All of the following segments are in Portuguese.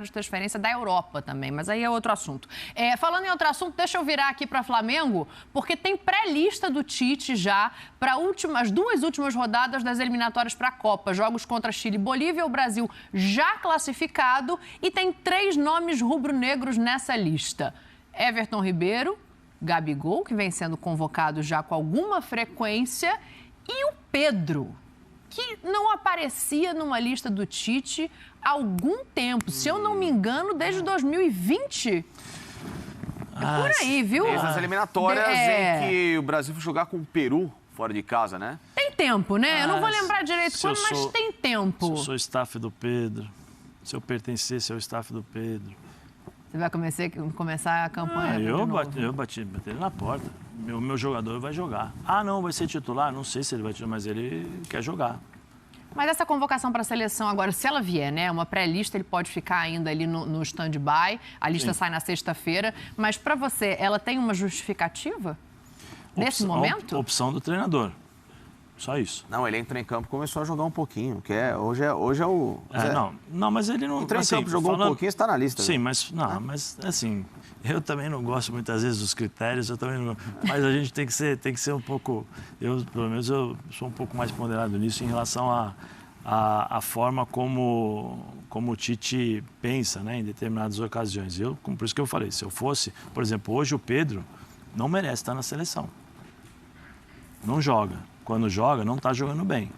de transferência da Europa também, mas aí é outro assunto. Falando em outro assunto, deixa eu virar aqui para Flamengo, porque tem pré-lista do Tite já para as duas últimas rodadas das eliminatórias para a Copa. Jogos contra Chile e Bolívia, o Brasil já classificado e tem 3 nomes rubro-negros nessa lista. Everton Ribeiro, Gabigol, que vem sendo convocado já com alguma frequência, e o Pedro, que não aparecia numa lista do Tite há algum tempo. Se eu não me engano, desde 2020. É por aí, viu? Essas eliminatórias em que o Brasil foi jogar com o Peru fora de casa, né? Tem tempo, né? Eu não vou lembrar direito quando, mas tem tempo. Se eu sou staff do Pedro, se eu pertencesse ao staff do Pedro... Você vai começar a campanha? Eu bati ele na porta. Meu jogador vai jogar. Não, vai ser titular? Não sei se ele vai titular, mas ele quer jogar. Mas essa convocação para a seleção agora, se ela vier, né? Uma pré-lista, ele pode ficar ainda ali no stand-by. A lista sai na sexta-feira. Mas para você, ela tem uma justificativa? Nesse momento? Opção do treinador. Só isso. Não, ele entrou em campo e começou a jogar um pouquinho, que hoje é o... Não, mas ele não... Entrou em campo, jogou um pouquinho, está na lista. Sim, mas assim, eu também não gosto muitas vezes dos critérios, eu também não... Mas a gente tem que ser um pouco... Pelo menos eu sou um pouco mais ponderado nisso em relação à forma como o Tite pensa, né, em determinadas ocasiões. Por isso que eu falei, se eu fosse... Por exemplo, hoje o Pedro não merece estar na seleção. Não joga. Quando joga, não está jogando bem.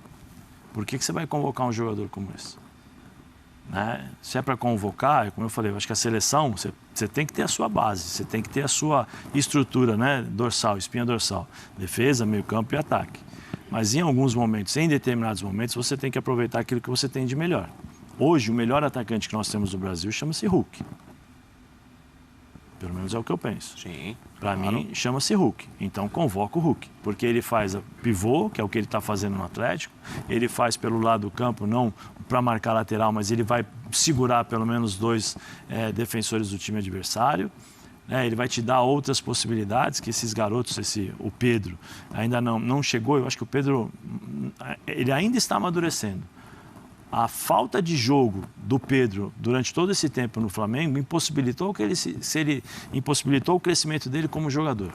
Por que você vai convocar um jogador como esse? Né? Se é para convocar, como eu falei, eu acho que a seleção, você tem que ter a sua base, você tem que ter a sua estrutura, né? Dorsal, espinha dorsal, defesa, meio campo e ataque. Mas em alguns momentos, em determinados momentos, você tem que aproveitar aquilo que você tem de melhor. Hoje, o melhor atacante que nós temos no Brasil chama-se Hulk. Pelo menos é o que eu penso. Sim. Para mim, chama-se Hulk. Então, convoca o Hulk. Porque ele faz pivô, que é o que ele está fazendo no Atlético. Ele faz pelo lado do campo, não para marcar lateral, mas ele vai segurar pelo menos 2 defensores do time adversário. Ele vai te dar outras possibilidades que esses garotos, o Pedro, ainda não chegou. Eu acho que o Pedro ele ainda está amadurecendo. A falta de jogo do Pedro durante todo esse tempo no Flamengo impossibilitou impossibilitou o crescimento dele como jogador.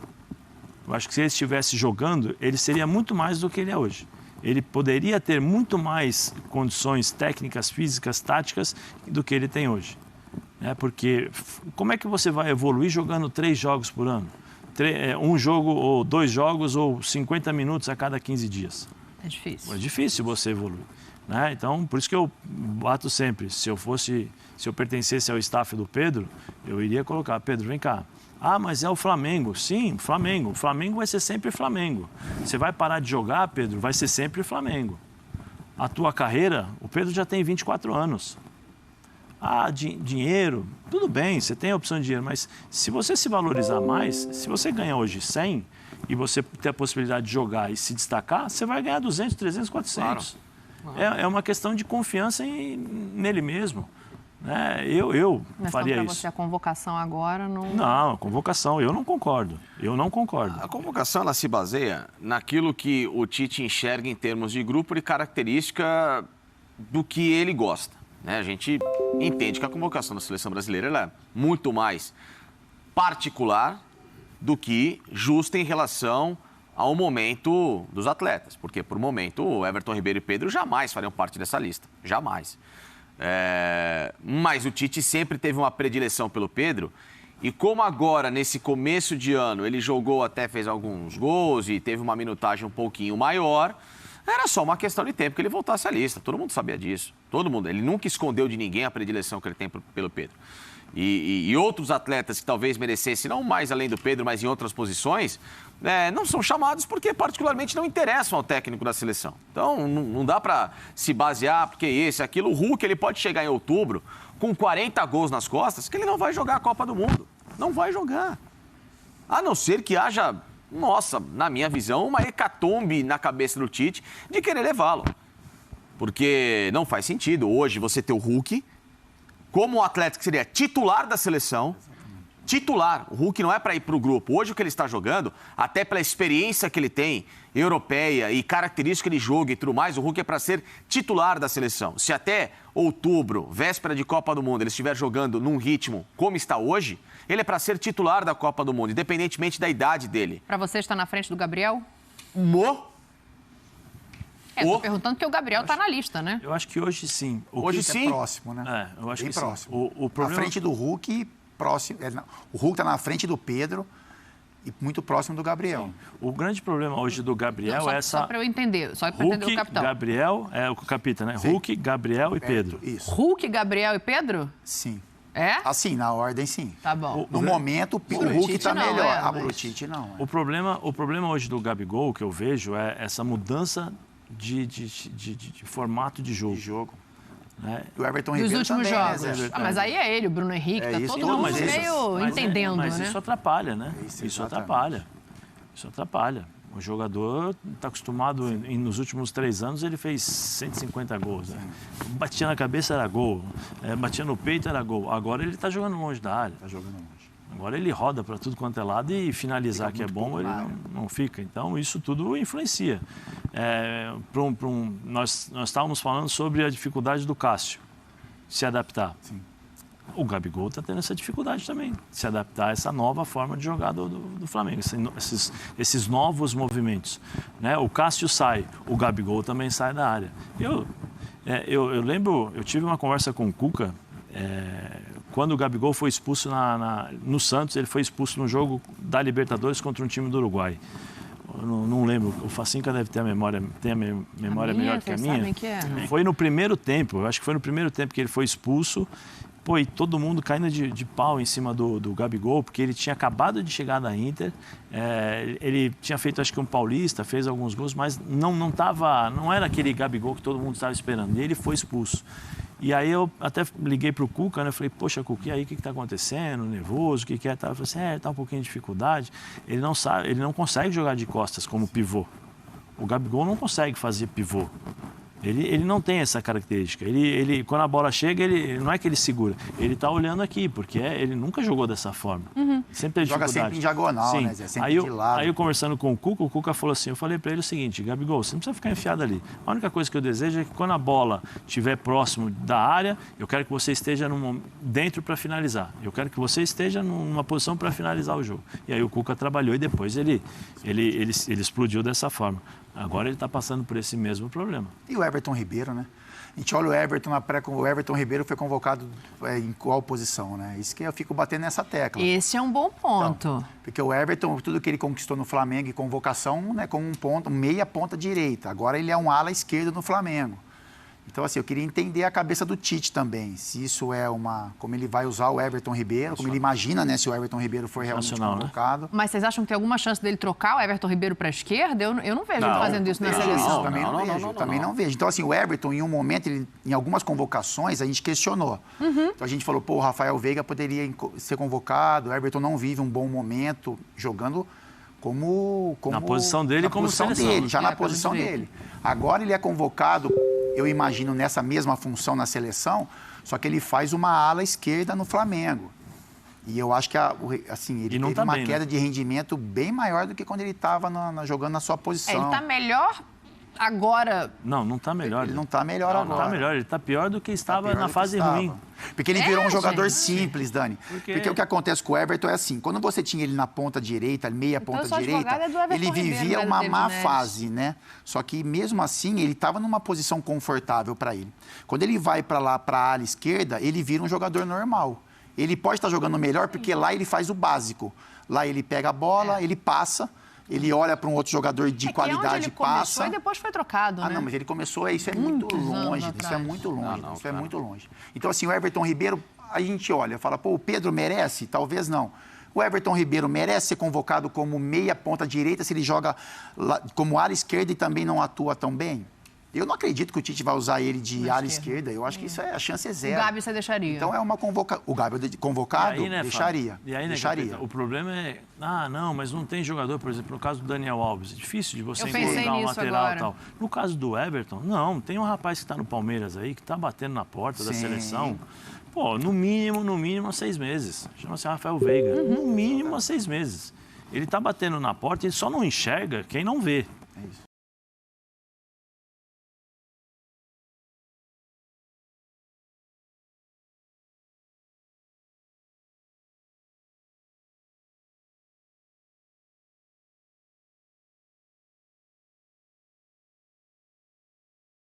Eu acho que se ele estivesse jogando, ele seria muito mais do que ele é hoje. Ele poderia ter muito mais condições técnicas, físicas, táticas do que ele tem hoje. Porque como é que você vai evoluir jogando 3 jogos por ano? Um jogo ou 2 jogos ou 50 minutos a cada 15 dias. É difícil. É difícil você evoluir. Então, por isso que eu bato sempre, se eu pertencesse ao staff do Pedro, eu iria colocar, Pedro, vem cá. Mas é o Flamengo. Sim, Flamengo. O Flamengo vai ser sempre Flamengo. Você vai parar de jogar, Pedro, vai ser sempre Flamengo. A tua carreira, o Pedro já tem 24 anos. Dinheiro, tudo bem, você tem a opção de dinheiro, mas se você se valorizar mais, se você ganha hoje 100 e você ter a possibilidade de jogar e se destacar, você vai ganhar 200, 300, 400. Claro. É uma questão de confiança nele mesmo. Eu faria isso. Mas você a convocação agora não... Não, a convocação, eu não concordo. A convocação, ela se baseia naquilo que o Tite enxerga em termos de grupo e característica do que ele gosta. A gente entende que a convocação da seleção brasileira ela é muito mais particular do que justa em relação ao momento dos atletas. Porque, por momento, o Everton Ribeiro e Pedro jamais fariam parte dessa lista. Jamais. Mas o Tite sempre teve uma predileção pelo Pedro. E como agora, nesse começo de ano, ele jogou até, fez alguns gols e teve uma minutagem um pouquinho maior, era só uma questão de tempo que ele voltasse à lista. Todo mundo sabia disso. Todo mundo. Ele nunca escondeu de ninguém a predileção que ele tem pelo Pedro. E outros atletas que talvez merecessem, não mais além do Pedro, mas em outras posições, não são chamados porque particularmente não interessam ao técnico da seleção. Então, não dá para se basear porque aquilo. O Hulk, ele pode chegar em outubro com 40 gols nas costas, que ele não vai jogar a Copa do Mundo. Não vai jogar. A não ser que haja, na minha visão, uma hecatombe na cabeça do Tite de querer levá-lo. Porque não faz sentido hoje você ter o Hulk como um atleta que seria titular da seleção, titular. O Hulk não é para ir para o grupo. Hoje o que ele está jogando, até pela experiência que ele tem, europeia e característica de jogo e tudo mais, o Hulk é para ser titular da seleção. Se até outubro, véspera de Copa do Mundo, ele estiver jogando num ritmo como está hoje, ele é para ser titular da Copa do Mundo, independentemente da idade dele. Para você está na frente do Gabriel? Tô perguntando porque o Gabriel está na lista, né? Eu acho que hoje sim. Hoje sim. É próximo, né? Eu acho bem que próximo. O problema... Na frente do Hulk, próximo. O Hulk está na frente do Pedro e muito próximo do Gabriel. O grande problema hoje do Gabriel é essa... Só para eu entender, só para entender o capitão. Gabriel, é o capitão, né? Sim. Hulk, Gabriel e Pedro. Isso. Hulk, Gabriel e Pedro? Sim. É? Assim, na ordem, sim. Tá bom. No momento, o Hulk está melhor. Mas... O Tite não. O problema hoje do Gabigol, que eu vejo, é essa mudança de formato de jogo. Né? O Everton Dos Ribeiro últimos também, jogos. né? Mas aí é ele, o Bruno Henrique, tá todo mundo meio entendendo, mas né? Isso atrapalha, né? Isso atrapalha. Isso atrapalha. O jogador está acostumado, nos últimos 3 anos, ele fez 150 gols. Né? Batia na cabeça, era gol. Batia no peito, era gol. Agora ele está jogando longe da área. Está jogando longe. Agora ele roda para tudo quanto é lado e finalizar que é bom, ele não fica. Então, isso tudo influencia. Nós estávamos falando sobre a dificuldade do Cássio se adaptar. Sim. O Gabigol está tendo essa dificuldade também, de se adaptar a essa nova forma de jogar do Flamengo, esses novos movimentos. Né? O Cássio sai, o Gabigol também sai da área. Eu lembro, eu tive uma conversa com o Cuca, quando o Gabigol foi expulso no Santos, ele foi expulso no jogo da Libertadores contra um time do Uruguai. Eu não lembro, o Facinca deve ter a memória melhor que a minha. Que é? Foi no primeiro tempo, eu acho que foi no primeiro tempo que ele foi expulso. Pô, e todo mundo caindo de pau em cima do Gabigol, porque ele tinha acabado de chegar da Inter, ele tinha feito acho que um paulista, fez alguns gols, mas não era aquele Gabigol que todo mundo estava esperando, e ele foi expulso. E aí eu até liguei para o Cuca, né? Eu falei, poxa, Cuca, e aí o que está acontecendo? Nervoso, o que é? Ele falou assim, está um pouquinho de dificuldade. Ele não consegue jogar de costas como pivô. O Gabigol não consegue fazer pivô. Ele não tem essa característica. Ele, quando a bola chega, ele não é que ele segura. Ele está olhando aqui, porque ele nunca jogou dessa forma. Sempre teve Joga dificuldade. sempre em diagonal, sim. né? Sempre de lado. Aí eu conversando com o Cuca falou assim, eu falei para ele o seguinte, Gabigol, você não precisa ficar enfiado ali. A única coisa que eu desejo é que quando a bola estiver próximo da área, eu quero que você esteja dentro para finalizar. Eu quero que você esteja numa posição para finalizar o jogo. E aí o Cuca trabalhou e depois ele explodiu dessa forma. Agora ele está passando por esse mesmo problema. E o Everton Ribeiro, né? A gente olha o Everton o Everton Ribeiro foi convocado em qual posição, né? Isso que eu fico batendo nessa tecla. Esse é um bom ponto. Então, porque o Everton, tudo que ele conquistou no Flamengo e convocação, né, como meia ponta direita. Agora ele é um ala esquerdo no Flamengo. Então, assim, eu queria entender a cabeça do Tite também. Se isso é como ele vai usar o Everton Ribeiro, como ele imagina, né, se o Everton Ribeiro for realmente convocado. Né? Mas vocês acham que tem alguma chance dele trocar o Everton Ribeiro para a esquerda? Eu não vejo ele fazendo isso na seleção. Também não vejo. Então, assim, o Everton, em um momento, em algumas convocações, a gente questionou. Então, a gente falou, o Rafael Veiga poderia ser convocado, o Everton não vive um bom momento jogando na posição dele, como seleção. Já na posição dele. Agora ele é convocado, eu imagino, nessa mesma função na seleção, só que ele faz uma ala esquerda no Flamengo. E eu acho que ele teve uma queda de rendimento bem maior do que quando ele estava jogando na sua posição. Ele está melhor agora? Não está melhor. Ele não está melhor agora. Não está melhor, ele está pior do que estava na fase ruim. Porque ele virou um jogador simples, Dani. Porque o que acontece com o Everton é assim, quando você tinha ele na ponta direita, meia ponta direita, ele vivia uma má fase, né? Só que mesmo assim, ele estava numa posição confortável para ele. Quando ele vai para lá, para a ala esquerda, ele vira um jogador normal. Ele pode estar jogando melhor porque lá ele faz o básico. Lá ele pega a bola, ele passa, ele olha para um outro jogador de qualidade e passa. E depois foi trocado, né? Não, mas ele começou, isso é muito longe, isso é muito longe, isso é muito longe. Então, assim, o Everton Ribeiro, a gente olha, fala, o Pedro merece? Talvez não. O Everton Ribeiro merece ser convocado como meia ponta direita se ele joga como ala esquerda e também não atua tão bem? Eu não acredito que o Tite vai usar ele de ala esquerda. Eu acho que isso a chance é zero. O Gabi você deixaria? Então é uma convocação. O Gabi convocado, aí, né, deixaria. E aí, né, deixaria. O problema é, não, mas não tem jogador, por exemplo, no caso do Daniel Alves, é difícil de você encontrar um lateral e tal. No caso do Everton, não, tem um rapaz que está no Palmeiras aí, que está batendo na porta da seleção. Pô, no mínimo 6 meses. Chama-se Rafael Veiga. No mínimo 6 meses. Ele está batendo na porta e só não enxerga quem não vê. É isso.